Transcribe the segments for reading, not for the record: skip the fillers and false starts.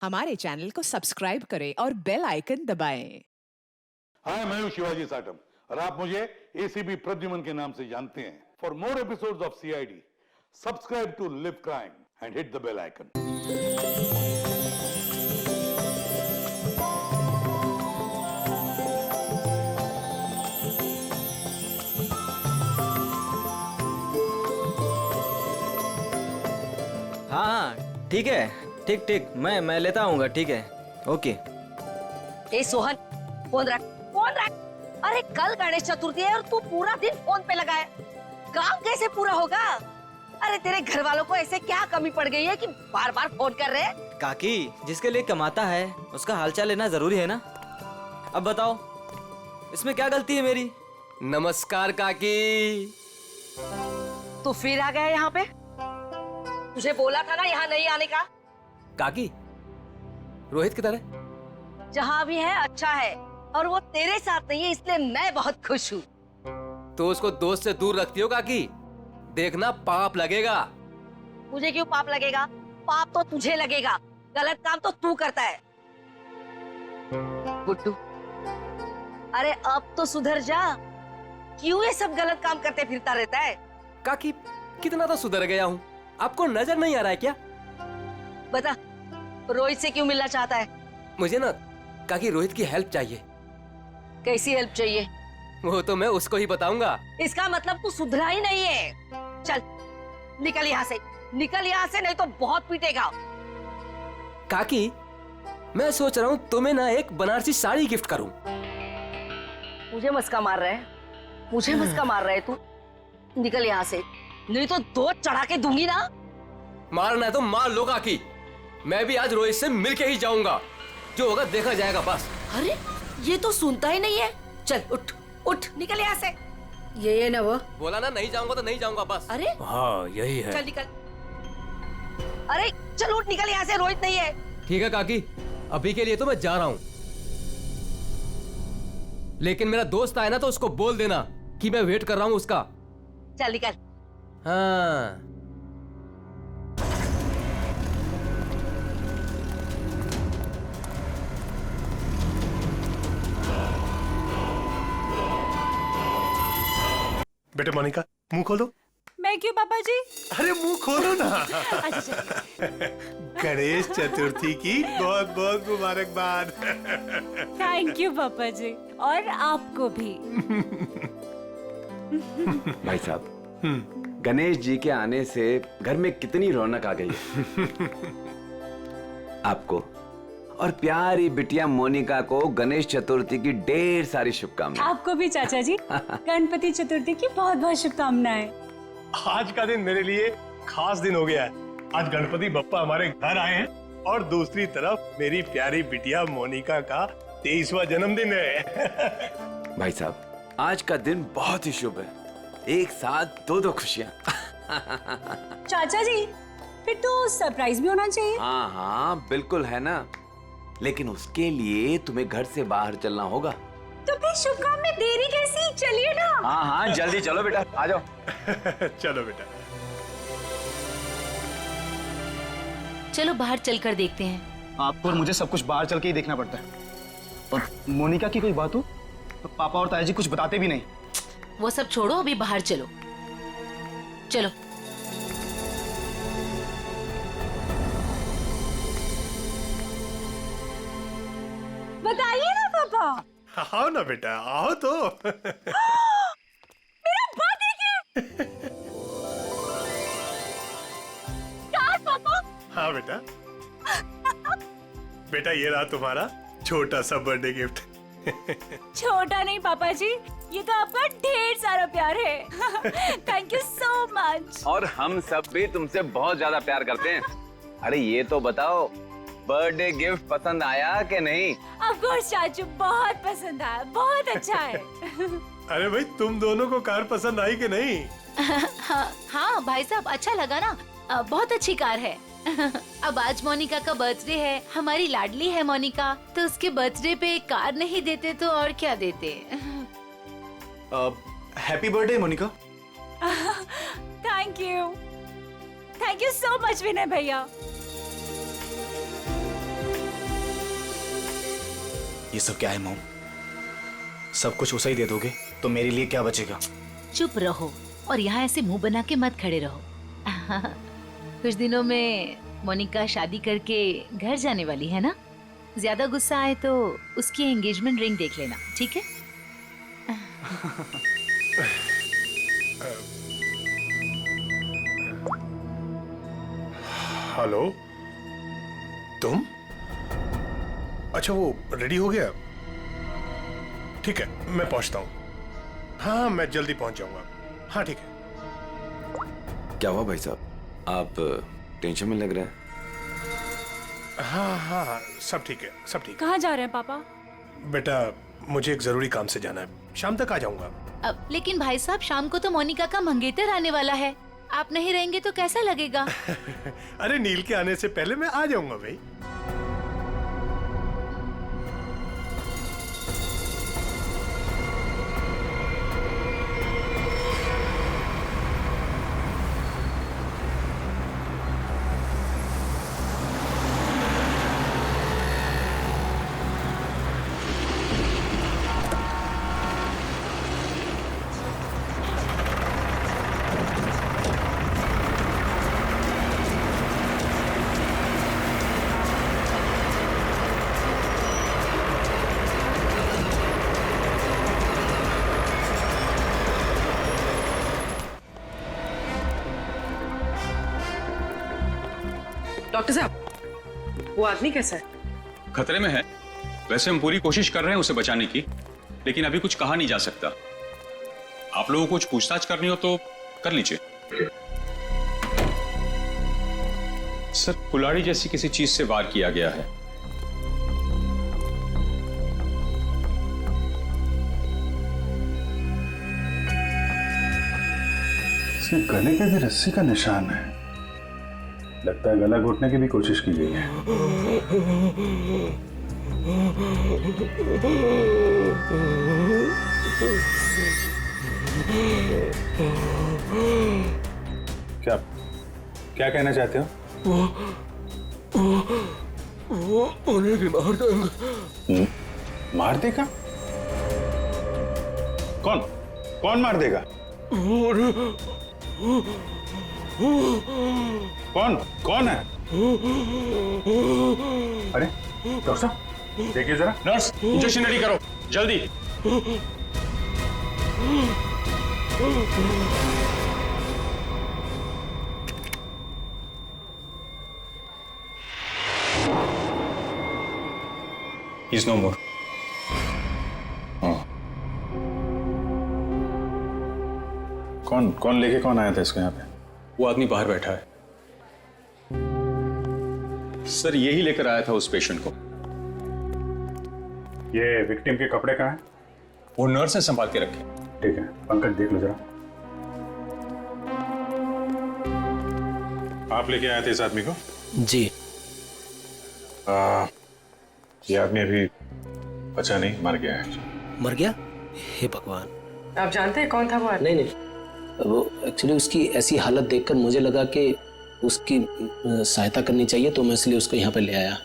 हमारे चैनल को सब्सक्राइब करें और बेल आइकन दबाएं। हाय, मैं हूं शिवाजी साटम और आप मुझे एसीपी प्रद्युमन के नाम से जानते हैं। For more episodes of CID, subscribe to live crime and hit the bell icon. हाँ ठीक है, ठीक ठीक, मैं लेता आऊंगा, ठीक है, ओके। ए सोहन, फोन रख, फोन रख। अरे कल गणेश चतुर्थी है और तू पूरा दिन फोन पे लगा है। काम कैसे पूरा होगा? अरे तेरे घर वालों को ऐसे क्या कमी पड़ गई है कि बार बार फोन कर रहे हैं? काकी, जिसके लिए कमाता है उसका हालचाल लेना जरूरी है ना। अब बताओ, इसमें क्या गलती है मेरी? नमस्कार काकी। तू फिर आ गया यहाँ पे? तुझे बोला था ना यहाँ नहीं आने का। काकी, रोहित किधर है? जहाँ भी है अच्छा है, और वो तेरे साथ नहीं है, इसलिए मैं बहुत खुश हूँ। तो उसको दोस्त से दूर रखती हो काकी, देखना पाप लगेगा। मुझे क्यों पाप लगेगा? पाप तो तुझे लगेगा, गलत काम तो तू करता है। गुड्डू, अरे अब तो सुधर जा। क्यों ये सब गलत काम करते फिरता रहता है? काकी, कितना तो सुधर गया हूँ, आपको नजर नहीं आ रहा है क्या? बता, रोहित से क्यों मिलना चाहता है? मुझे ना काकी रोहित की हेल्प चाहिए। कैसी हेल्प चाहिए? वो तो मैं उसको ही बताऊंगा। इसका मतलब तू सुधरा ही नहीं है। चल निकल यहाँ से, निकल यहाँ से, नहीं तो बहुत पीटेगा। काकी, मैं सोच रहा हूँ तुम्हें ना एक बनारसी साड़ी गिफ्ट करूँ। मुझे मस्का मार रहा है, मुझे मस्का मार रहा है तू? निकल यहाँ से, नहीं तो दो चढ़ा के दूंगी ना। मारना है तो मार लो काकी, मैं भी आज रोहित से मिलके ही जाऊंगा, जो होगा देखा जाएगा बस। अरे ये तो सुनता ही नहीं है। चल उठ उठ, निकल यहाँ से। ये ना वो बोला ना नहीं जाऊंगा तो नहीं जाऊंगा बस। अरे हाँ यही है। चल निकल। अरे चल उठ, निकल यहाँ से, रोहित नहीं है। ठीक है काकी, अभी के लिए तो मैं जा रहा हूँ, लेकिन मेरा दोस्त आए ना तो उसको बोल देना कि मैं वेट कर रहा हूँ उसका। चल निकल। हाँ। बेटे मोनिका, मुंह खोलो। मैं क्यों पापा जी? अरे मुंह खोलो ना। अच्छा। गणेश चतुर्थी की बहुत बहुत मुबारकबाद। थैंक यू पापा जी, और आपको भी। भाई साहब, गणेश जी के आने से घर में कितनी रौनक आ गई है। आपको और प्यारी बिटिया मोनिका को गणेश चतुर्थी की ढेर सारी शुभकामनाएं। आपको भी चाचा जी गणपति चतुर्थी की बहुत बहुत शुभकामनाएं। आज का दिन मेरे लिए खास दिन हो गया है। आज गणपति बप्पा हमारे घर आए हैं और दूसरी तरफ मेरी प्यारी बिटिया मोनिका का 23वां जन्मदिन है। भाई साहब, आज का दिन बहुत ही शुभ है, एक साथ दो खुशियां। चाचा जी, फिर तो सरप्राइज भी होना चाहिए। हाँ हाँ बिल्कुल है ना, लेकिन उसके लिए तुम्हें घर से बाहर चलना होगा। तो फिर शुभ काम में देरी कैसी? चलिए ना। हाँ हाँ जल्दी चलो बेटा, आ जाओ। चलो बेटा। चलो बाहर चलकर देखते हैं। आपको और मुझे सब कुछ बाहर चल के ही देखना पड़ता है। और मोनिका की कोई बात हो तो पापा और ताया जी कुछ बताते भी नहीं। वो सब छोड़ो, अभी बाहर चलो। चलो। बताइए ना पापा। आओ ना बेटा, आओ तो। मेरा बर्थडे गिफ्ट। कार पापा। हाँ बेटा। बेटा ये रहा तुम्हारा छोटा सा बर्थडे गिफ्ट। छोटा नहीं पापा जी, ये तो आपका ढेर सारा प्यार है। Thank you so much. और हम सब भी तुमसे बहुत ज्यादा प्यार करते हैं। अरे ये तो बताओ, बर्थडे गिफ्ट पसंद आया कि नहीं? ऑफ कोर्स चाचू, बहुत पसंद आया, बहुत अच्छा है। अरे भाई, तुम दोनों को कार पसंद आई कि नहीं? हाँ भाई साहब, अच्छा लगा ना, बहुत अच्छी कार है। अब आज मोनिका का बर्थडे है, हमारी लाडली है मोनिका, तो उसके बर्थडे पे कार नहीं देते तो और क्या देते। Happy birthday Monika. Thank you so much Vinay भैया। ये सब क्या है मॉम? सब कुछ उसे ही दे दोगे तो मेरे लिए क्या बचेगा? चुप रहो और यहाँ ऐसे मुंह बना के मत खड़े रहो। कुछ दिनों में मोनिका शादी करके घर जाने वाली है ना? ज्यादा गुस्सा आए तो उसकी एंगेजमेंट रिंग देख लेना, ठीक है? हेलो, तुम? अच्छा, वो रेडी हो गया? ठीक है, मैं पहुंचता हूँ। हाँ, मैं जल्दी पहुंच जाऊंगा। हाँ ठीक है। क्या हुआ भाई साहब, आप टेंशन में लग रहे हैं? हाँ हाँ हाँ, सब ठीक है, सब ठीक है। कहाँ जा रहे हैं पापा? बेटा, मुझे एक जरूरी काम से जाना है, शाम तक आ जाऊंगा। लेकिन भाई साहब, शाम को तो मोनिका का मंगेतर आने वाला है, आप नहीं रहेंगे तो कैसा लगेगा? अरे नील के आने से पहले मैं आ जाऊंगा भाई। डॉक्टर साहब, वो आदमी कैसा है? खतरे में है। वैसे हम पूरी कोशिश कर रहे हैं उसे बचाने की, लेकिन अभी कुछ कहा नहीं जा सकता। आप लोगों को कुछ पूछताछ करनी हो तो कर लीजिए। सर, कुल्हाड़ी जैसी किसी चीज से वार किया गया है। इसके गले पे भी रस्सी का निशान है। लगता है गला घोटने की भी कोशिश की गई है। क्या क्या कहना चाहते हो? वो उन्हें भी मार देगा। मार देगा? कौन कौन मार देगा? कौन कौन है? अरे डॉक्टर साहब, देखिए जरा। नर्स, इंजेक्शन रेडी करो जल्दी। He's no more. कौन लेके कौन आया था इसको यहाँ पे? वो आदमी बाहर बैठा है सर, यही लेकर आया था उस पेशेंट को। ये विक्टिम के कपड़े कहाँ हैं? वो नर्स ने संभाल के रखे। ठीक है, पंकज देख लो जरा। आप लेके आए थे इस आदमी को? जी। ये आदमी अभी बचा नहीं, मर गया है। मर गया? हे भगवान। आप जानते हैं कौन था वो आदमी? नहीं, वो एक्चुअली उसकी ऐसी हालत देखकर मुझे लगा कि उसकी सहायता करनी चाहिए, तो मैं इसलिए उसको यहाँ पे ले आया।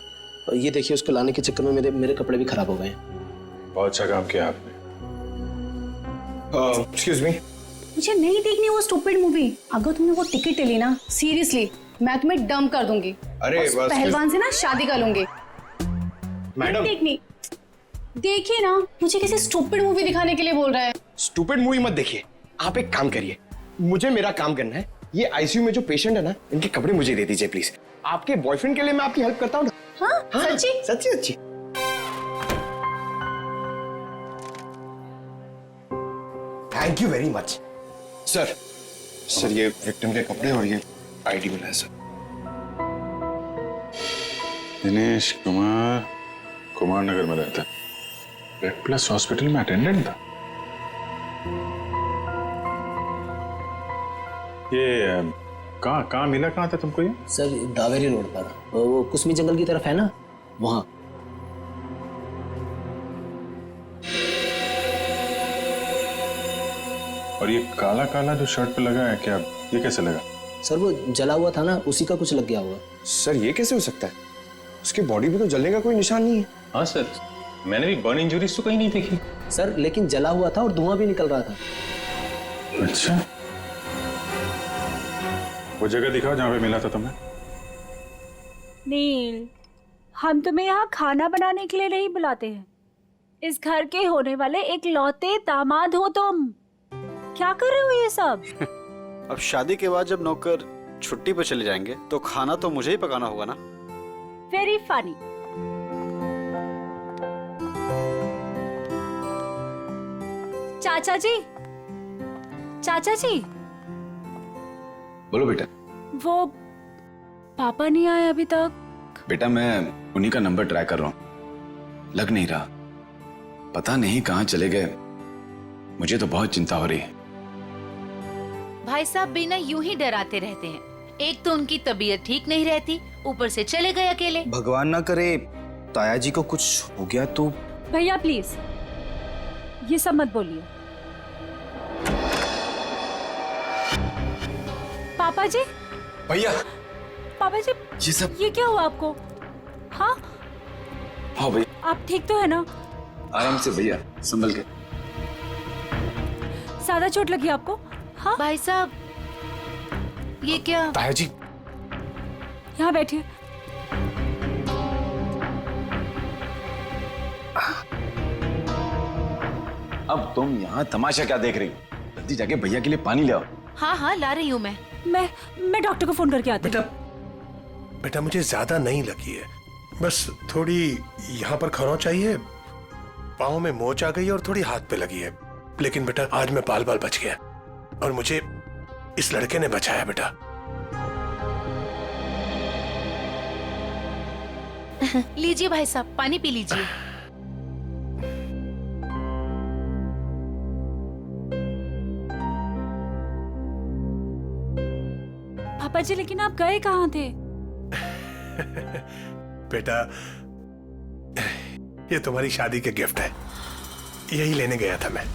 और ये देखिए, उसको लाने के चक्कर में मेरे कपड़े भी खराब हो गए। बहुत अच्छा काम किया आपने। एक्सक्यूज मी, मुझे नहीं देखनी वो स्टूपिड मूवी। अगर तुमने वो टिकट ले ली ना, सीरियसली मैं तुम्हें डंप कर दूंगी। अरे उस पहलवान से ना शादी कर लूंगी। मैडम, देखनी, देखिए ना, मुझे किसी स्टूपिड मूवी दिखाने के लिए बोल रहा है। स्टूपिड मूवी मत देखिए, आप एक काम करिए, मुझे मेरा काम करना है। ये आईसीयू में जो पेशेंट है ना, इनके कपड़े मुझे दे दीजिए प्लीज। आपके बॉयफ्रेंड के लिए मैं आपकी हेल्प करता हूँ ना। हाँ, सच्ची? सच्ची सच्ची। Thank you very much sir. Sir, ये विक्टिम के कपड़े और ये आईडी मिला है सर। दिनेश कुमार नगर में रहता है। रेड प्लस हॉस्पिटल में अटेंडेंट था। ये कहाँ मिला? कहाँ था तुमको ये? सर, दावेरी रोड पर, वो कुसमी जंगल की तरफ है ना, वहाँ। और ये काला काला जो शर्ट पे लगा है, क्या ये कैसे लगा? सर, वो जला हुआ था ना, उसी का कुछ लग गया हुआ। सर, ये कैसे हो सकता है? उसकी बॉडी पे तो जलने का कोई निशान नहीं है। हाँ सर, मैंने भी बर्न इंजरीज तो कहीं नहीं देखी। सर लेकिन जला हुआ था और धुआं भी निकल रहा था। अच्छा, वो जगह दिखाओ जहाँ पे मिला था तुम्हें। नील, हम तुम्हें यहाँ खाना बनाने के लिए नहीं बुलाते हैं। इस घर के होने वाले एक लौते दामाद हो तुम। क्या कर रहे हो ये सब? अब शादी के बाद जब नौकर छुट्टी पर चले जाएंगे तो खाना तो मुझे ही पकाना होगा ना। Very funny. चाचा जी, चाचा जी, बोलो बेटा। वो पापा नहीं आए अभी तक। बेटा मैं उन्हीं का नंबर ट्राई कर रहा हूँ, लग नहीं रहा। पता नहीं कहाँ चले गए। मुझे तो बहुत चिंता हो रही है। भाई साहब बिना यूं ही डराते रहते हैं। एक तो उनकी तबीयत ठीक नहीं रहती, ऊपर से चले गए अकेले। भगवान ना करे ताया जी को कुछ हो गया तो। भैया प्लीज ये सब मत बोलिए। पापा जी, भैया, पापा जी, ये सब ये क्या हुआ आपको? हाँ हाँ भैया, आप ठीक तो है ना? आराम से भैया, संभल के। ज्यादा चोट लगी आपको? हाँ भाई साहब, ये क्या? ताया जी, यहाँ बैठिए। अब तुम यहाँ तमाशा क्या देख रही हो? जल्दी जाके भैया के लिए पानी ले आओ। हाँ हाँ ला रही हूँ मैं। मैं डॉक्टर को फोन करके आती हूँ। बेटा मुझे ज्यादा नहीं लगी है, बस थोड़ी यहाँ पर खरोंच चाहिए, पाँव में मोच आ गई है और थोड़ी हाथ पे लगी है। लेकिन बेटा आज मैं बाल बच गया और मुझे इस लड़के ने बचाया बेटा। लीजिए भाई साहब, पानी पी लीजिए। पापा जी लेकिन आप गए कहाँ थे? बेटा ये तुम्हारी शादी के गिफ्ट है, यही लेने गया था मैं।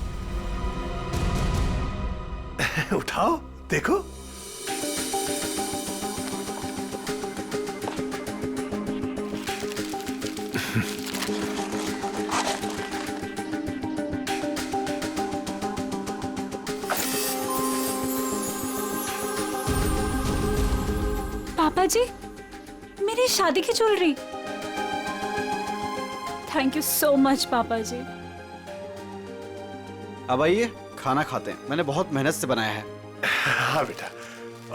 उठाओ देखो। पापा जी, मेरी शादी की jewellery. Thank you so much पापा जी। अब आइए खाना खाते हैं, मैंने बहुत मेहनत से बनाया है। हाँ बेटा,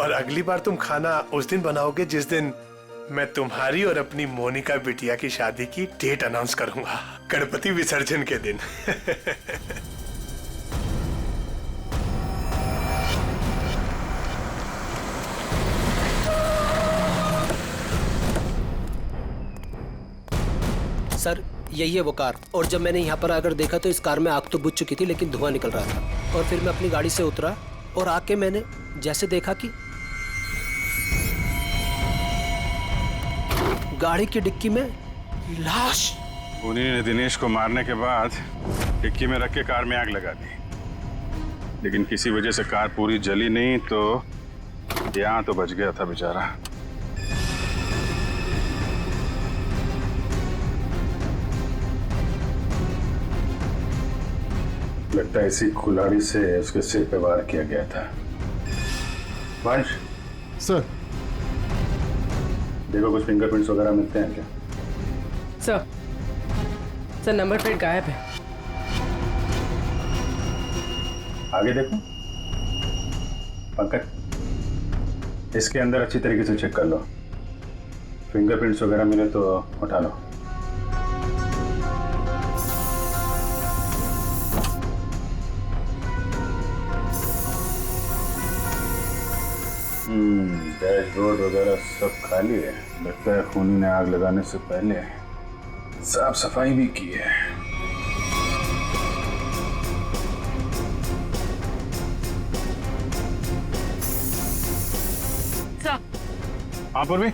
और अगली बार तुम खाना उस दिन बनाओगे जिस दिन मैं तुम्हारी और अपनी मोनिका बिटिया की शादी की डेट अनाउंस करूंगा, गणपति विसर्जन के दिन। सर यही है वो कार, और जब मैंने यहाँ पर आकर देखा तो इस कार में आग तो बुझ चुकी थी लेकिन धुआं निकल रहा था। और फिर मैं अपनी गाड़ी से उतरा और आके मैंने जैसे देखा कि गाड़ी की डिक्की में लाश। उन्हीं ने दिनेश को मारने के बाद डिक्की में रख के कार में आग लगा दी, लेकिन किसी वजह से कार पूरी जली नहीं, तो यहाँ तो बच गया था बेचारा। लगता है इसी कुल्हाड़ी से उसके सिर पे वार किया गया था। वंश सर, देखो कुछ फिंगरप्रिंट्स वगैरह मिलते हैं क्या? सर नंबर प्लेट गायब है। आगे देखो पंकज, इसके अंदर अच्छी तरीके से चेक कर लो, फिंगरप्रिंट्स वगैरह मिले तो उठा लो। डैशबोर्ड वगैरह सब खाली है। लगता है खूनी ने आग लगाने से पहले साफ सफाई भी की है। हाँ पूर्वी,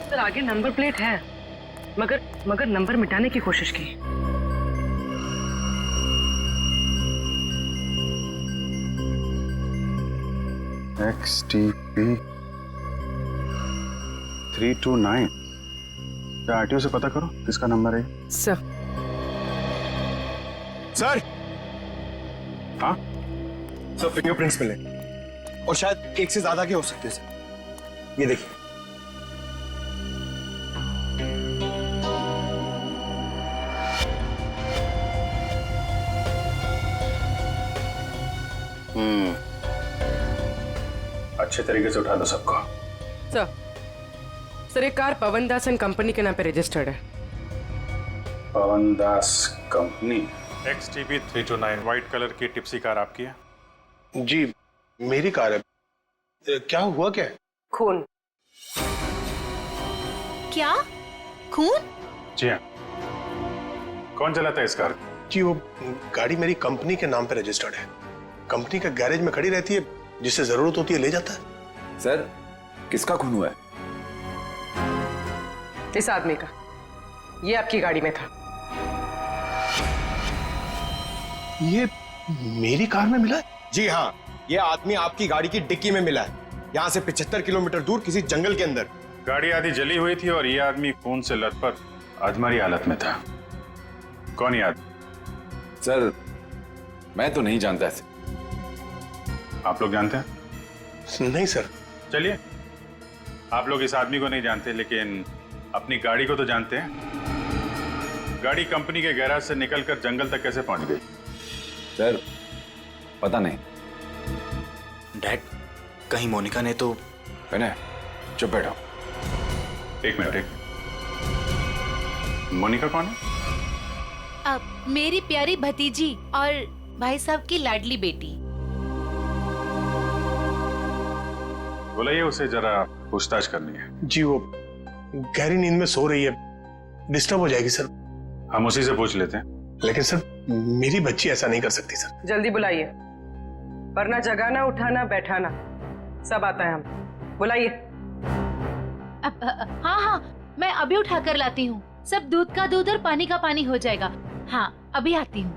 सर आगे नंबर प्लेट है, मगर नंबर मिटाने की कोशिश की। XTP 329। आरटीओ से पता करो किसका नंबर है। सर सर हाँ सर फिंगरप्रिंट्स मिले और शायद एक से ज्यादा के हो सकते हैं सर। ये देखिए। अच्छे तरीके से उठा दो सबको। सर ये car Pawan Das and company के नाम पे रजिस्टर्ड है। पवन दास कंपनी। XTP 329 व्हाइट कलर की टिप्सी कार आपकी है? जी मेरी कार है। क्या हुआ क्या है? खून। क्या खून? जी हाँ। कौन चलाता है इस कार? जी वो गाड़ी मेरी कंपनी के नाम पे रजिस्टर्ड है। कंपनी का गैरेज में खड़ी रहती है, जिससे जरूरत होती है ले जाता है। सर किसका खून हुआ है? इस आदमी का। ये आपकी गाड़ी में था। ये मेरी कार में मिला है? जी हाँ, ये आदमी आपकी गाड़ी की डिक्की में मिला है, यहाँ से 75 किलोमीटर दूर किसी जंगल के अंदर। गाड़ी आधी जली हुई थी और ये आदमी खून से लथपथ अधमरी हालत में था। कौन ये आदमी? सर मैं तो नहीं जानता ऐसे। आप लोग जानते हैं? नहीं सर। चलिए, आप लोग इस आदमी को नहीं जानते लेकिन अपनी गाड़ी को तो जानते हैं। गाड़ी कंपनी के गैराज से निकलकर जंगल तक कैसे पहुंच गई? सर पता नहीं। डैड कहीं मोनिका ने तो। विनय चुप बैठो। एक मिनट। मोनिका कौन है? मेरी प्यारी भतीजी और भाई साहब की लाडली बेटी। बुलाइए उसे, जरा पूछताछ करनी है। जी वो गहरी नींद में सो रही है, डिस्टर्ब हो जाएगी सर। हम उसी से पूछ लेते हैं। लेकिन सर मेरी बच्ची ऐसा नहीं कर सकती सर। जल्दी बुलाइए, वरना जगाना उठाना बैठाना सब आता है हम। बुलाइए। हाँ हाँ मैं अभी उठा कर लाती हूँ। सब दूध का दूध और पानी का पानी हो जाएगा। हाँ अभी आती हूँ।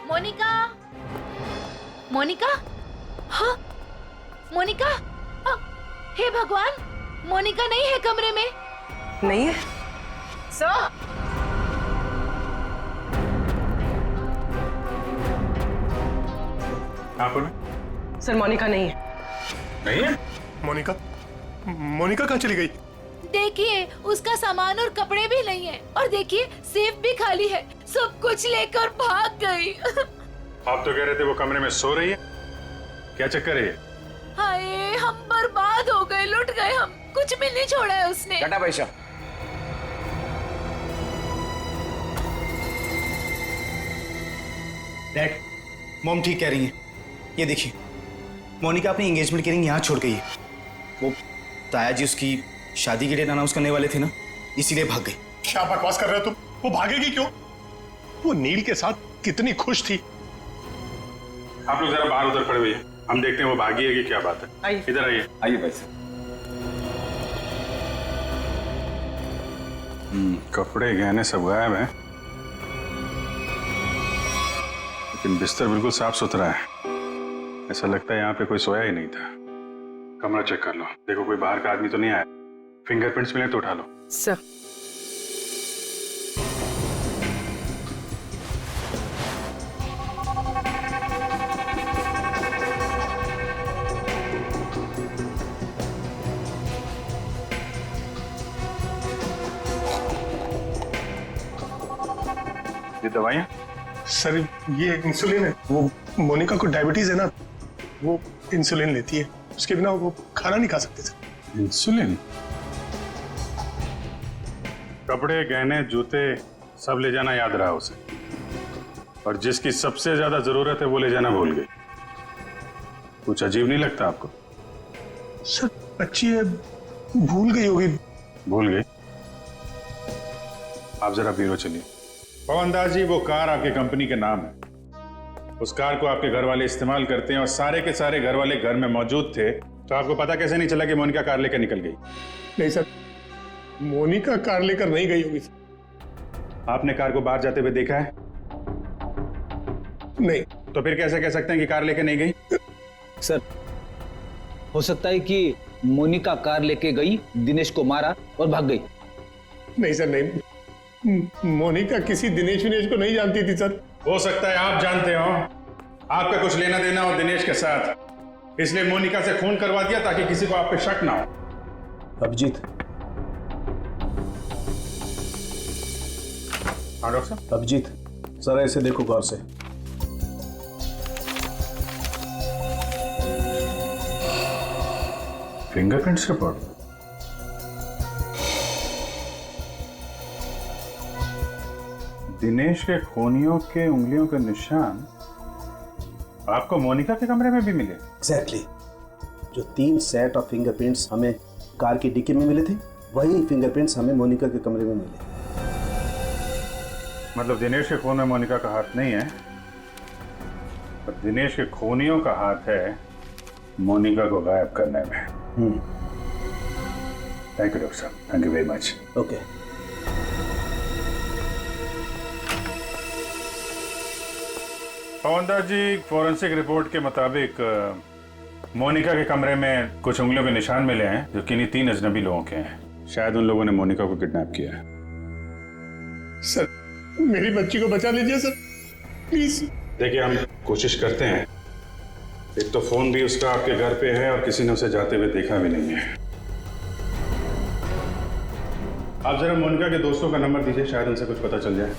मोनिका, मोनिका, हाँ मोनिका, हे भगवान, मोनिका नहीं है कमरे में। नहीं है सर। आप सर मोनिका नहीं है। नहीं है? मोनिका कहाँ चली गई? देखिए उसका सामान और कपड़े भी नहीं है और देखिए सेफ भी खाली है। सब कुछ लेकर भाग गई। आप तो कह रहे थे वो कमरे में सो रही है। क्या चक्कर है ये? हाय हम बर्बाद हो गए, लुट गए हम। कुछ भी नहीं छोड़ा है उसने। टाटा पैसा। डैड मॉम ठीक कह रही हैं। ये देखिए मोनिका अपनी एंगेजमेंट की रिंग यहाँ छोड़ गई है। वो ताया जी उसकी शादी की डेट अनाउंस करने वाले थे ना, इसीलिए भाग गई। क्या बकवास कर रहे हो तुम? वो भागेगी क्यों? वो नील के साथ कितनी खुश थी। आप लोग जरा बाहर उधर खड़े हुए हैं, हम देखते हैं वो भागी है कि क्या बात है। इधर आइए। आइए भाई साहब। कपड़े गहने सब गायब हैं, लेकिन बिस्तर बिल्कुल साफ सुथरा है। ऐसा लगता है यहाँ पे कोई सोया ही नहीं था। कमरा चेक कर लो, देखो कोई बाहर का आदमी तो नहीं आया। फिंगरप्रिंट्स मिले तो उठा लो। सर ये दवाइयाँ? सर ये इंसुलिन है। वो मोनिका को डायबिटीज है ना, वो इंसुलिन लेती है। उसके बिना वो खाना नहीं खा सकते सर। इंसुलिन? कपड़े गहने जूते सब ले जाना याद रहा उसे, और जिसकी सबसे ज्यादा जरूरत है वो ले जाना भूल गई। कुछ अजीब नहीं लगता आपको? सर बच्ची है, भूल गई होगी। भूल गई? आप जरा ब्यूरो चलिए। पवन दास जी, वो कार आपके कंपनी के नाम है। उस कार को आपके घर वाले इस्तेमाल करते हैं और सारे के सारे घर वाले घर में मौजूद थे, तो आपको पता कैसे नहीं चला कि मोनिका कार लेकर निकल गई? नहीं सर, मोनिका कार लेकर नहीं गई होगी। आपने कार को बाहर जाते हुए देखा है? नहीं। तो फिर कैसे कह सकते हैं कि कार लेकर नहीं गई? सर, हो सकता है कि मोनिका कार लेके गई, दिनेश को मारा और भाग गई। नहीं सर, नहीं, मोनिका किसी दिनेश विनेश को नहीं जानती थी सर। हो सकता है आप जानते हो, आपका कुछ लेना देना हो दिनेश के साथ, इसलिए मोनिका से खून करवा दिया ताकि किसी को आप पे शक ना हो। अभिजीत। हाँ डॉक्टर साहब। अभिजीत, जरा इसे देखो गौर से। Fingerprints report. दिनेश के खूनियों के उंगलियों के निशान आपको मोनिका के कमरे में भी मिले? एग्जैक्टली। जो 3 सेट ऑफ फिंगरप्रिंट्स हमें कार की डिक्की में मिले थे, वही फिंगरप्रिंट्स हमें मोनिका के कमरे में मिले। मतलब दिनेश के खून में मोनिका का हाथ नहीं है, पर दिनेश के खूनियों का हाथ है मोनिका को गायब करने में। थैंक यू डॉक्टर साहब, thank you very much. Okay. Pavan Das ji, forensic report के मुताबिक मोनिका के कमरे में कुछ उंगलियों के निशान मिले हैं जो किन्हीं 3 अजनबी लोगों के हैं। शायद उन लोगों ने मोनिका को किडनैप किया है। सर, मेरी बच्ची को बचा लीजिए सर, प्लीज। देखिए, हम कोशिश करते हैं। एक तो फोन भी उसका आपके घर पे है और किसी ने उसे जाते हुए देखा भी नहीं है। आप जरा मोनिका के दोस्तों का नंबर दीजिए, शायद उनसे कुछ पता चल जाए।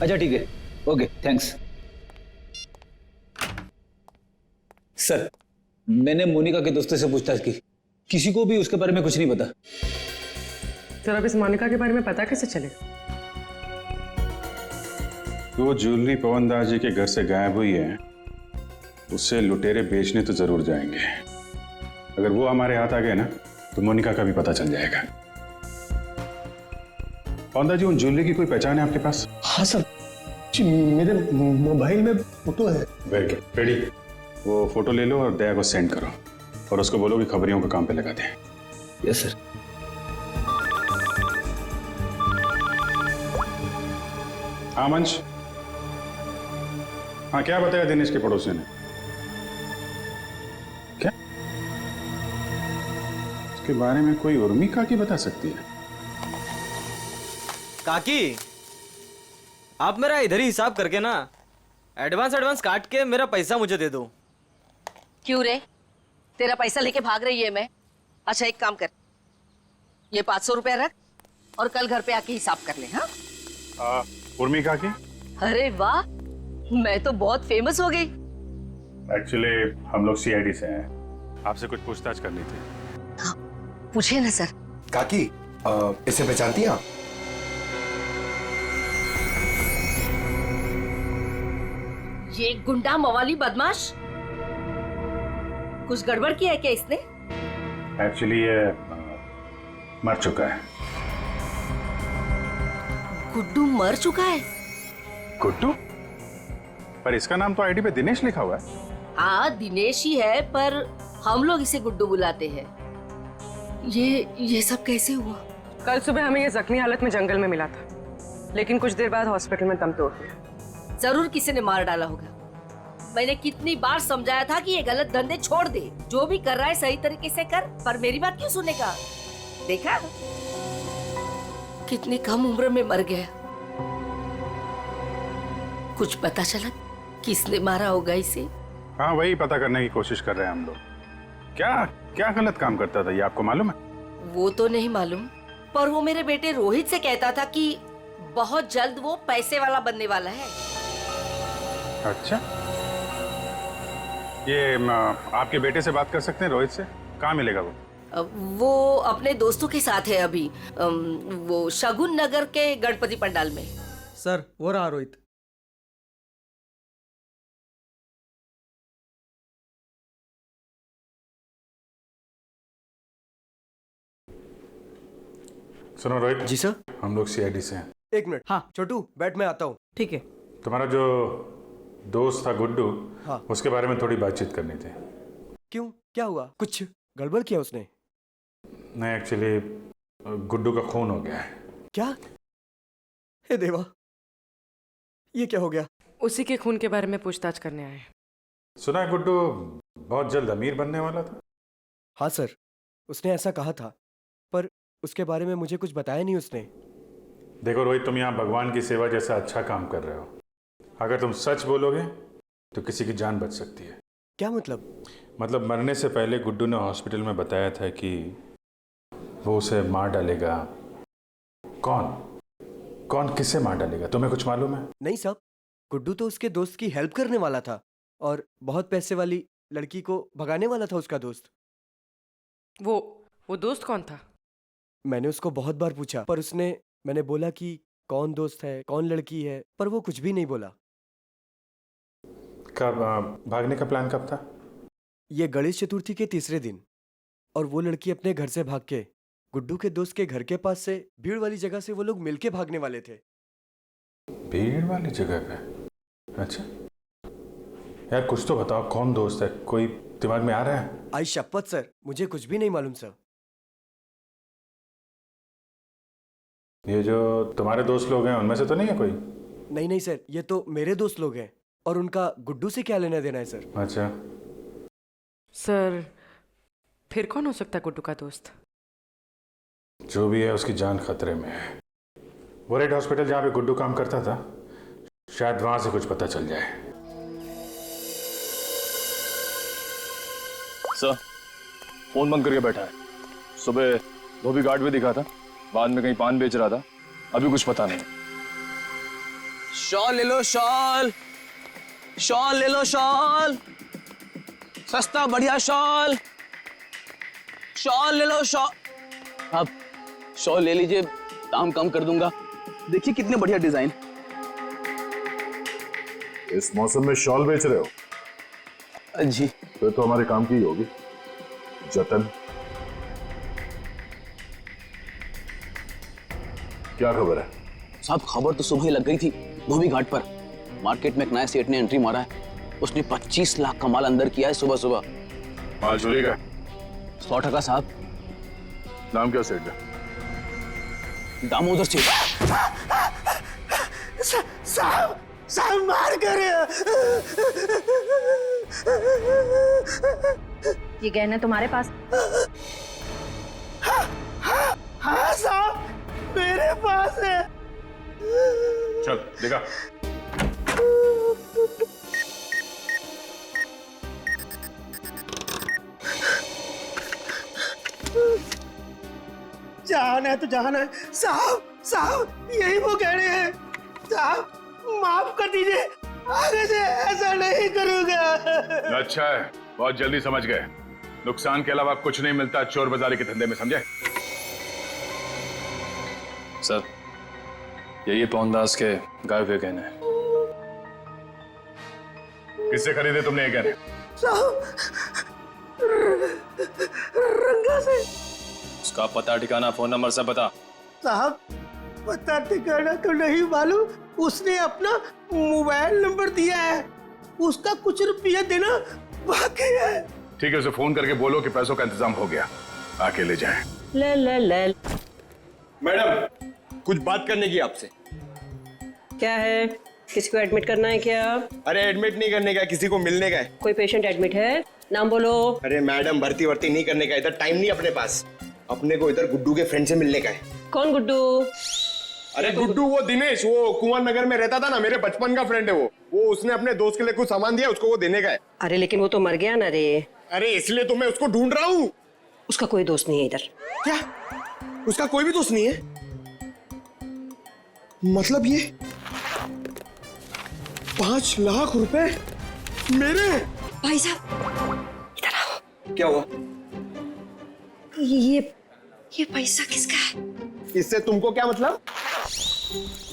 अच्छा ठीक है, ओके, थैंक्स। सर, मैंने मोनिका के दोस्तों से पूछताछ की, किसी को भी उसके बारे में कुछ नहीं पता। सर, अब इस मोनिका के बारे में पता कैसे चलेगा? वो ज्वेलरी पवन दास जी के घर से गायब हुई है, उससे लुटेरे बेचने तो जरूर जाएंगे। अगर वो हमारे हाथ आ गए ना, तो मोनिका का भी पता चल जाएगा। पवन दास जी, उन ज्वेलरी की कोई पहचान है आपके पास? हाँ सर, मेरे मोबाइल में फोटो है। Very good, ready. वो फोटो ले लो और दया को सेंड करो और उसको बोलो कि खबरियों को काम पे लगा दें। Yes sir. हाँ मंच। हाँ, क्या बताया दिनेश के पड़ोसी ने? क्या उसके बारे में कोई उर्मी काकी बता सकती है? काकी, आप मेरा इधर ही हिसाब करके ना एडवांस काट के मेरा पैसा मुझे दे दो। क्यों रे, तेरा पैसा लेके भाग रही है मैं? अच्छा, एक काम कर, ये 500 रुपया रख और कल घर पे आके हिसाब कर ले। हाँ उर्मी काकी? अरे वाह, मैं तो बहुत फेमस हो गई। एक्चुअली हम लोग सीआईडी से हैं, आपसे कुछ पूछताछ करनी थी। हाँ, पूछे ना सर। काकी, इसे पहचानती हैं आप? ये गुंडा मवाली बदमाश कुछ गड़बड़ किया है क्या इसने? एक्चुअली ये मर चुका है। गुड्डू मर चुका है? गुड्डू? पर इसका नाम तो आईडी पे दिनेश लिखा हुआ है। हाँ, दिनेश ही है, पर हम लोग इसे गुड्डू बुलाते हैं। ये सब कैसे हुआ? कल सुबह हमें ये जख्मी हालत में जंगल में मिला था, लेकिन कुछ देर बाद हॉस्पिटल में दम तोड़ दिया। जरूर किसी ने मार डाला होगा। मैंने कितनी बार समझाया था कि ये गलत धंधे छोड़ दे, जो भी कर रहा है सही तरीके से कर, पर मेरी बात क्यों सुनेगा? देखा कितनी कम उम्र में मर गया। कुछ पता चला किसने मारा होगा इसे? हाँ, वही पता करने की कोशिश कर रहे हैं हम लोग। क्या क्या गलत काम करता था ये आपको मालूम है? वो तो नहीं मालूम, पर वो मेरे बेटे रोहित से कहता था कि बहुत जल्द वो पैसे वाला बनने वाला है। अच्छा, ये आपके बेटे से बात कर सकते हैं रोहित से? कहाँ मिलेगा वो? वो अपने दोस्तों के साथ है अभी, वो शगुन नगर के गणपति पंडाल में। सर, वो रहा रोहित। सुनो रोहित। जी सर। हम लोग सीआईडी से हैं। एक मिनट। हाँ छोटू, बैठ, मैं आता हूँ। ठीक है। तुम्हारा जो दोस्त था गुड्डू, हाँ, उसके बारे में थोड़ी बातचीत करनी थी। क्यों, क्या हुआ? कुछ गड़बड़ किया उसने? नहीं, एक्चुअली गुड्डू का खून हो गया है। क्या? हे देवा, ये क्या हो गया? उसी के खून के बारे में पूछताछ करने आए। सुना है गुड्डू बहुत जल्द अमीर बनने वाला था। हाँ सर, उसने ऐसा कहा था, पर उसके बारे में मुझे कुछ बताया नहीं उसने। देखो रोहित, तुम यहाँ भगवान की सेवा जैसा अच्छा काम कर रहे हो। अगर तुम सच बोलोगे तो किसी की जान बच सकती है। क्या मतलब? मतलब मरने से पहले गुड्डू ने हॉस्पिटल में बताया था कि वो उसे मार डालेगा। कौन किसे मार डालेगा, तुम्हें कुछ मालूम है? नहीं साहब, गुड्डू तो उसके दोस्त की हेल्प करने वाला था और बहुत पैसे वाली लड़की को भगाने वाला था उसका दोस्त। वो दोस्त कौन था? मैंने उसको बहुत बार पूछा, पर मैंने बोला कि कौन दोस्त है, कौन लड़की है, पर वो कुछ भी नहीं बोला। कब भागने का प्लान कब था? ये गणेश चतुर्थी के तीसरे दिन, और वो लड़की अपने घर से भाग के गुड्डू के दोस्त के घर के पास से भीड़ वाली जगह से वो लोग मिलके भागने वाले थे। भीड़ वाली जगह पे? अच्छा यार, कुछ तो बताओ, कौन दोस्त है? कोई दिमाग में आ रहा है? आई शपथ सर, मुझे कुछ भी नहीं मालूम सर। ये जो तुम्हारे दोस्त लोग हैं उनमें से तो नहीं है कोई? नहीं सर, ये तो मेरे दोस्त लोग हैं, और उनका गुड्डू से क्या लेना देना है सर? अच्छा सर, फिर कौन हो सकता है गुड्डू का दोस्त? जो भी है उसकी जान खतरे में है। वो रेड हॉस्पिटल जहाँ पे गुड्डू काम करता था, शायद वहां से कुछ पता चल जाए। सर, फोन बंद करके बैठा है। सुबह धोबी घाट पे दिखा था, बाद में कहीं पान बेच रहा था, अभी कुछ पता नहीं। शॉल ले लो, शॉल ले लो, शॉल सस्ता बढ़िया शॉल ले लो, शॉल। आप शॉल ले लीजिए, दाम कम कर दूंगा। देखिए कितने बढ़िया डिजाइन। इस मौसम में शॉल बेच रहे हो? जी। फिर तो हमारे काम की ही होगी। जतन, क्या खबर है? साहब, खबर तो सुबह ही लग गई थी धोबी घाट पर। मार्केट में एक नए सेठ ने एंट्री मारा है। उसने 25 लाख का माल अंदर किया है सुबह सुबह। माल चोरी का? 100% साहब। नाम क्या सेठ का? दामोदर सेठ। साहब मार कर। ये गहने तुम्हारे पास? हाँ साहब, मेरे पास है। चल देखा। जान है तो जान है साहब, यही वो गहने हैं। साहब माफ कर दीजिए, आगे से ऐसा नहीं करूंगा। अच्छा है, बहुत जल्दी समझ गए। नुकसान के अलावा कुछ नहीं मिलता चोर बाजारी के धंधे में, समझे? सर, यही पवनदास के गायब हुए गहने हैं। किससे खरीदे तुमने ये गहने? साहब, रंगा से। उसका पता ठिकाना, फोन नंबर सब बता। साहब, पता ठिकाना तो नहीं मालूम, उसने अपना मोबाइल नंबर दिया है। उसका कुछ रुपया देना बाकी है। ठीक है, उसे फोन करके बोलो कि पैसों का इंतजाम हो गया, आके ले जाए। ले। मैडम, कुछ बात करने की आपसे। क्या है? किसी को एडमिट करना है क्या? अरे एडमिट नहीं करने का, किसी को मिलने का है। कोई पेशेंट एडमिट है? नाम बोलो। अरे मैडम, भर्ती वर्ती नहीं करने का, इधर टाइम नहीं अपने पास। अपने को इधर गुड्डू के फ्रेंड से मिलने का है। कौन गुड्डू? अरे गुड्डू वो दिनेश, वो कुंवर नगर में रहता था ना, मेरे बचपन का फ्रेंड है वो उसने अपने दोस्त के लिए कुछ सामान दिया, उसको वो देने का है। अरे लेकिन वो तो मर गया ना रे। अरे इसलिए तो मैं उसको ढूंढ रहा हूँ। उसका कोई दोस्त नहीं है इधर। क्या? उसका कोई भी दोस्त नहीं है? मतलब ये 5 लाख रुपए मेरे? भाई साहब इधर आओ। क्या हुआ? ये पैसा किसका है? इससे तुमको क्या मतलब?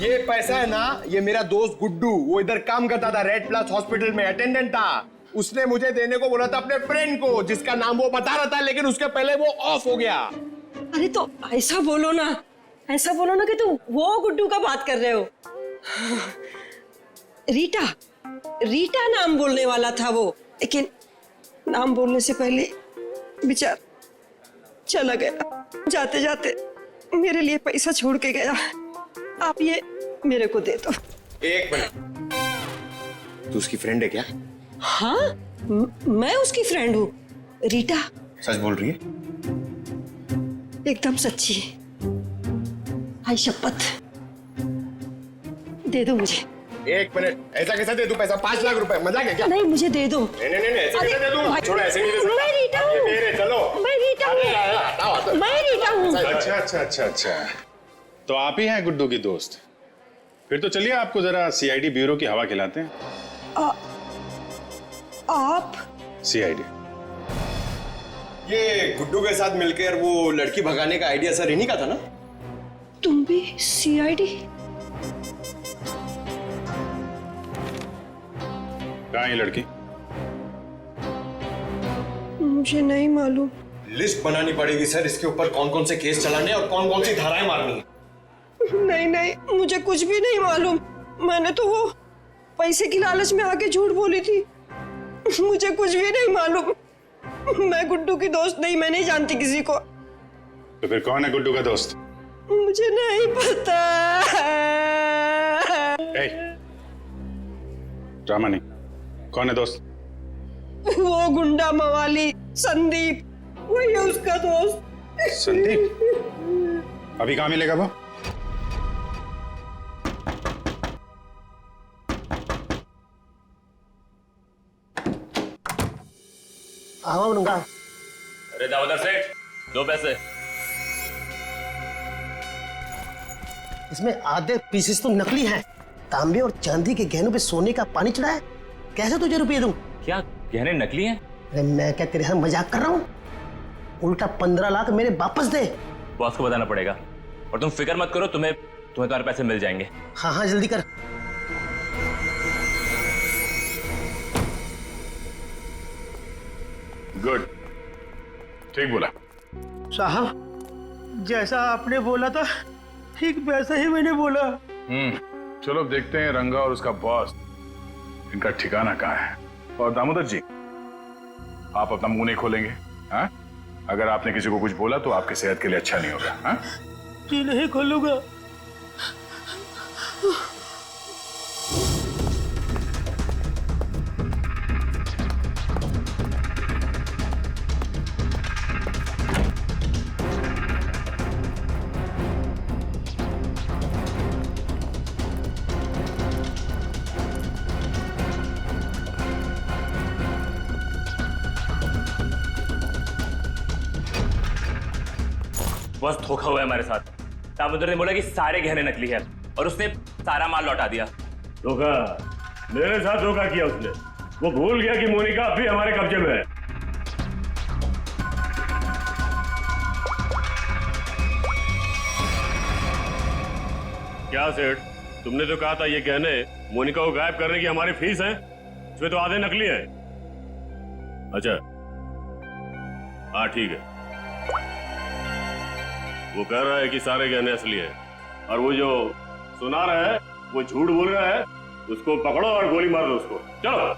ये पैसा है ना, ये मेरा दोस्त गुड्डू, वो इधर काम करता था, रेड प्लस हॉस्पिटल में अटेंडेंट था। उसने मुझे देने को बोला था अपने फ्रेंड को, जिसका नाम वो बता रहा था, लेकिन उसके पहले वो ऑफ हो गया। अरे तो ऐसा बोलो ना कि तुम वो गुड्डू का बात कर रहे हो। रीटा नाम बोलने वाला था वो, लेकिन नाम बोलने से पहले बेचारा चला गया। जाते जाते मेरे लिए पैसा छोड़ के गया। आप ये मेरे को दे दो। एक मिनट, तू उसकी फ्रेंड है क्या? हाँ, मैं उसकी फ्रेंड हूँ, रीटा। सच बोल रही है? एकदम सच्ची। भाई शपथ, दे दो मुझे। 1 मिनट, ऐसा कैसे दे दूं पैसा? 5 लाख रुपए, मजाक है क्या? नहीं, मुझे दे दो। नहीं, ऐसे कैसे दे दूं? छोड़ो, ऐसे नहीं दे सकता। मैं रीटा हूँ। ये मेरे, चलो। मैं रीटा हूँ। मैं रीटा हूँ। अच्छा। तो आप ही हैं गुड्डू की दोस्त? फिर तो चलिए आपको जरा सीआईडी ब्यूरो की हवा खिलाते हैं। आप? सीआईडी। ये गुड्डू के साथ मिलकर वो लड़की भगाने का आइडिया सर इन्हीं का था ना? तुम भी सीआईडी? कहाँ है ये लड़की? मुझे नहीं मालूम। लिस्ट बनानी पड़ेगी सर, इसके ऊपर कौन कौन से केस चलाने और कौन कौन सी धाराएं मारनी है। नहीं, मुझे कुछ भी नहीं मालूम। मैंने तो वो पैसे की लालच में आके झूठ बोली थी। मुझे कुछ भी नहीं मालूम। मैं गुड्डू की दोस्त नहीं, मैं नहीं जानती किसी को। तो फिर कौन है गुड्डू का दोस्त? मुझे नहीं पता। ड्रामा नहीं, कौन है दोस्त? वो गुंडा मवाली संदीप, वही है उसका दोस्त। संदीप? अभी कहाँ मिलेगा वो? आऊंगा। अरे दामोदर सेठ, 2 पैसे। इसमें आधे पीसेस तो नकली हैं। तांबे और चांदी के गहनों पे सोने का पानी चढ़ा है। कैसे तुझे रुपये दूं? क्या गहने नकली हैं? अरे मैं क्या तेरे साथ मजाक कर रहा हूँ? उल्टा 15 लाख मेरे वापस दे। बॉस को बताना पड़ेगा। और तुम फिक्र मत करो, तुम्हें तुम्हारे पैसे मिल जाएंगे। हाँ, जल्दी कर। गुड, ठीक बोला साहब। जैसा आपने बोला था ठीक वैसा ही मैंने बोला। चलो देखते हैं रंगा और उसका बॉस, इनका ठिकाना कहाँ है। और दामोदर जी, आप अपना मुंह नहीं खोलेंगे, हाँ? अगर आपने किसी को कुछ बोला तो आपकी सेहत के लिए अच्छा नहीं होगा, हाँ? जी नहीं खोलूंगा। बस धोखा हुआ है हमारे साथ। दामोदर ने बोला कि सारे गहने नकली है और उसने सारा माल लौटा दिया। धोखा? मेरे साथ धोखा किया उसने। वो भूल गया कि मोनिका अब भी हमारे कब्जे में है। क्या सेठ, तुमने तो कहा था ये गहने मोनिका को गायब करने की हमारी फीस है, इसमें तो आधे नकली है। अच्छा, हाँ ठीक है। वो कह रहा है कि सारे गहने असली है और वो जो सुना रहा है वो झूठ बोल रहा है। उसको पकड़ो और गोली मार दो उसको। चलो।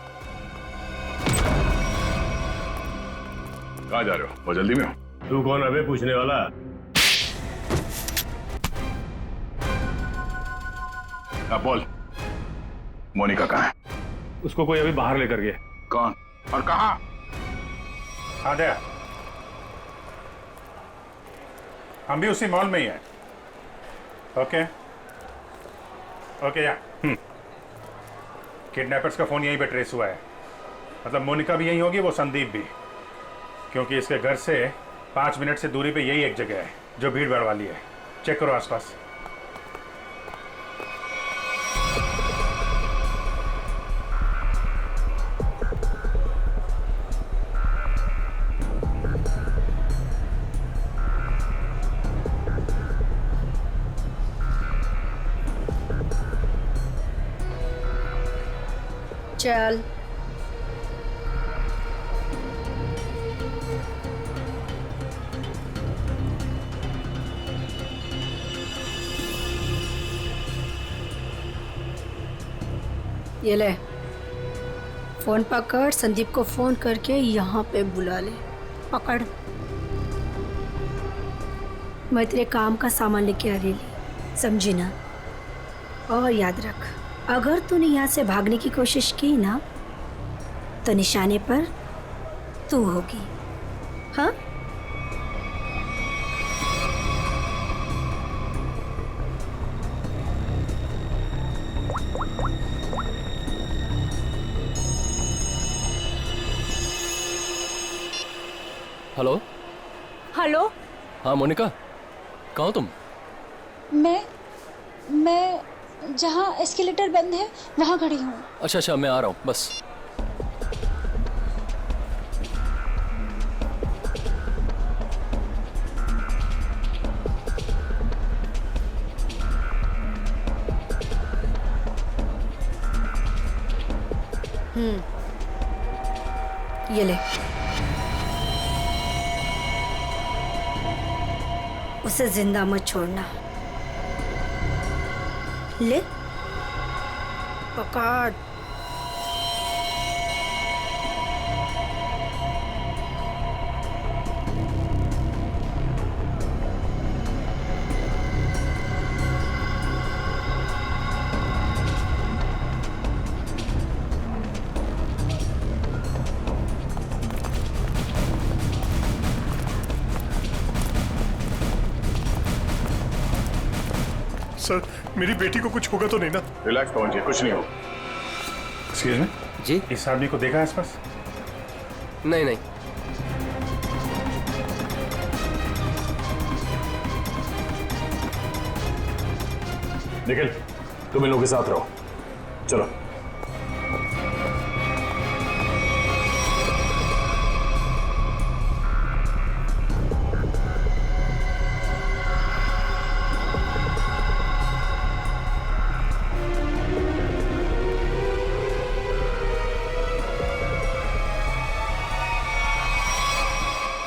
कहाँ जा रहे हो? बहुत जल्दी में हो? तू कौन है बे पूछने वाला? अब बोल, मोनिका कहाँ है? उसको कोई अभी बाहर लेकर गया। कौन और कहाँ? आद्या, हम भी उसी मॉल में ही हैं। ओके या किडनैपर्स का फोन यहीं पे ट्रेस हुआ है। मतलब मोनिका भी यहीं होगी, वो संदीप भी, क्योंकि इसके घर से 5 मिनट से दूरी पे यही एक जगह है जो भीड़ भाड़ वाली है। चेक करो आसपास। चल। ये ले, फोन पकड़, संदीप को फोन करके यहाँ पे बुला ले। पकड़। मैं तेरे काम का सामान लेके आ रही, समझी ना? और याद रख, अगर तूने यहाँ से भागने की कोशिश की ना तो निशाने पर तू होगी। हाँ, हेलो। हेलो। हाँ मोनिका, कहाँ हो तुम? मैं जहाँ एस्केलेटर बंद है वहाँ खड़ी हूँ। अच्छा अच्छा, मैं आ रहा हूँ बस। ये ले। उसे जिंदा मत छोड़ना। ले, पकड़। सर, मेरी बेटी को कुछ होगा तो नहीं ना? रिलैक्स पवन जी, कुछ नहीं हो। एक्सक्यूज मी जी, इस आदमी को देखा है आसपास? नहीं नहीं। निखिल, तुम इन लोगों के साथ रहो, चलो।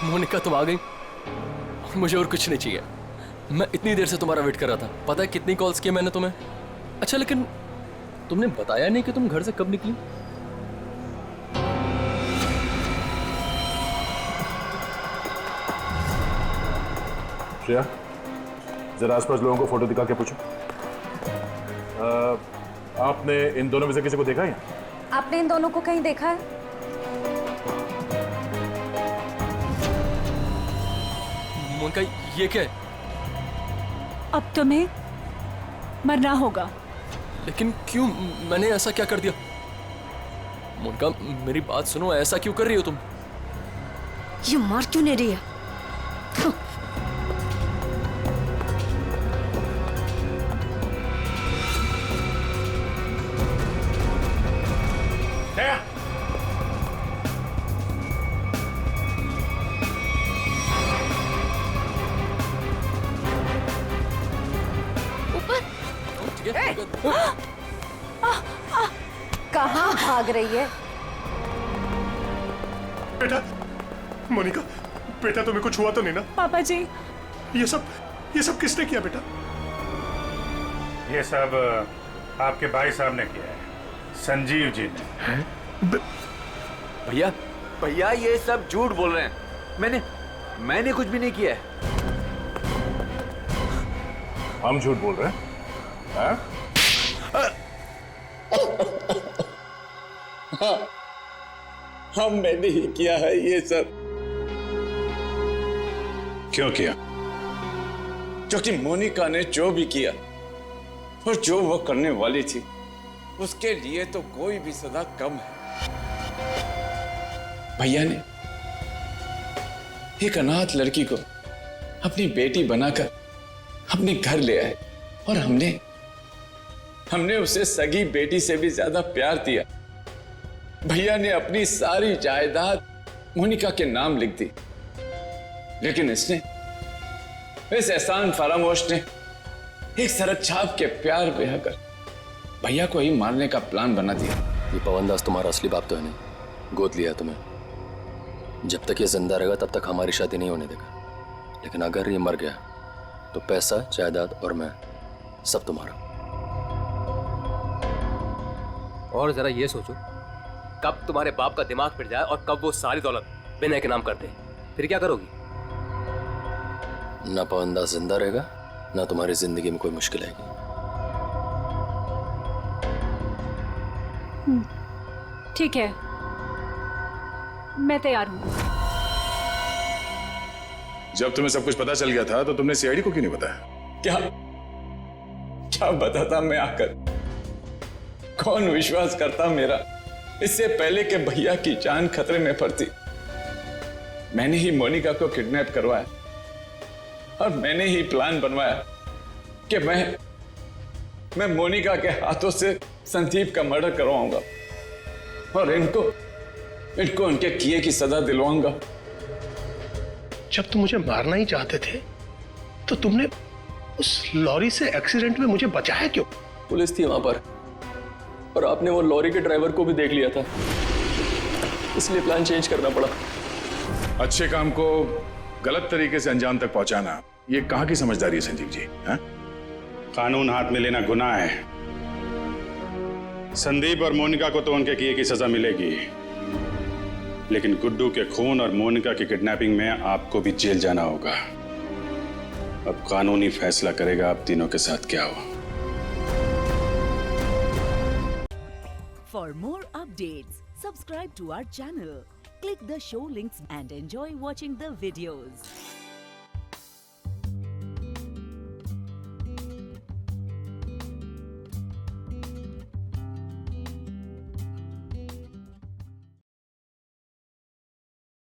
मोनिका, तुम आ गई। मुझे और कुछ नहीं चाहिए। मैं इतनी देर से तुम्हारा वेट कर रहा था। पता है कितनी कॉल्स किए मैंने तुम्हें? अच्छा, लेकिन तुमने बताया नहीं कि तुम घर से कब निकली? श्रेया, जरा आसपास लोगों को फोटो दिखा के पूछो। आपने इन दोनों में से किसी को देखा है? आपने इन दोनों को कहीं देखा है? मोनिका, ये क्या है? अब तुम्हें मरना होगा। लेकिन क्यों? मैंने ऐसा क्या कर दिया? मोनिका, मेरी बात सुनो, ऐसा क्यों कर रही हो तुम? ये मार क्यों नहीं रही है? कहाँ भाग रही है? बेटा, मोनिका, बेटा तुम्हें कुछ हुआ तो नहीं ना? पापा जी, ये सब किसने किया बेटा? ये सब आपके भाई साहब ने किया है, संजीव जी ने। भैया ये सब झूठ बोल रहे हैं। मैंने कुछ भी नहीं किया है। हम झूठ बोल रहे हैं? हाँ? हाँ, मैंने ही किया है ये सब। क्यों किया? क्योंकि मोनिका ने जो भी किया और जो वो करने वाली थी, उसके लिए तो कोई भी सजा कम है। भैया ने एक अनाथ लड़की को अपनी बेटी बनाकर अपने घर ले आए और हमने उसे सगी बेटी से भी ज्यादा प्यार दिया। भैया ने अपनी सारी जायदाद मोनिका के नाम लिख दी, लेकिन इस एहसान फरामोश ने एक सरक छाप के प्यार बहाकर भैया को ही मारने का प्लान बना दिया। ये पवनदास तुम्हारा असली बाप तो है नहीं, गोद लिया तुम्हें। जब तक ये जिंदा रहेगा तब तक हमारी शादी नहीं होने देगा, लेकिन अगर ये मर गया तो पैसा, जायदाद और मैं सब तुम्हारा। और जरा ये सोचो, कब तुम्हारे बाप का दिमाग फिर जाए और कब वो सारी दौलत विनय के नाम कर दे, फिर क्या करोगी? ना पवनदास जिंदा रहेगा, ना तुम्हारी जिंदगी में कोई मुश्किल आएगी। ठीक है, मैं तैयार हूँ। जब तुम्हें सब कुछ पता चल गया था तो तुमने सीआईडी को क्यों नहीं बताया? क्या क्या बताता मैं आकर? कौन विश्वास करता मेरा? इससे पहले कि भैया की जान खतरे में पड़ती, मैंने ही मोनिका को किडनैप करवाया और मैंने ही प्लान बनवाया कि मैं मोनिका के हाथों से संदीप का मर्डर करवाऊंगा और इनको उनके किए की सजा दिलवाऊंगा। जब तुम मुझे मारना ही चाहते थे तो तुमने उस लॉरी से एक्सीडेंट में मुझे बचाया क्यों? पुलिस थी वहां पर और आपने वो लॉरी के ड्राइवर को भी देख लिया था, इसलिए प्लान चेंज करना पड़ा। अच्छे काम को गलत तरीके से अंजाम तक पहुंचाना, ये कहां की समझदारी है संजीव जी? हा? कानून हाथ में लेना गुनाह है। संदीप और मोनिका को तो उनके किए की सजा मिलेगी, लेकिन गुड्डू के खून और मोनिका की किडनैपिंग में आपको भी जेल जाना होगा। अब कानूनी फैसला करेगा आप तीनों के साथ क्या हो। For more updates, subscribe to our channel, click the show links and enjoy watching the videos.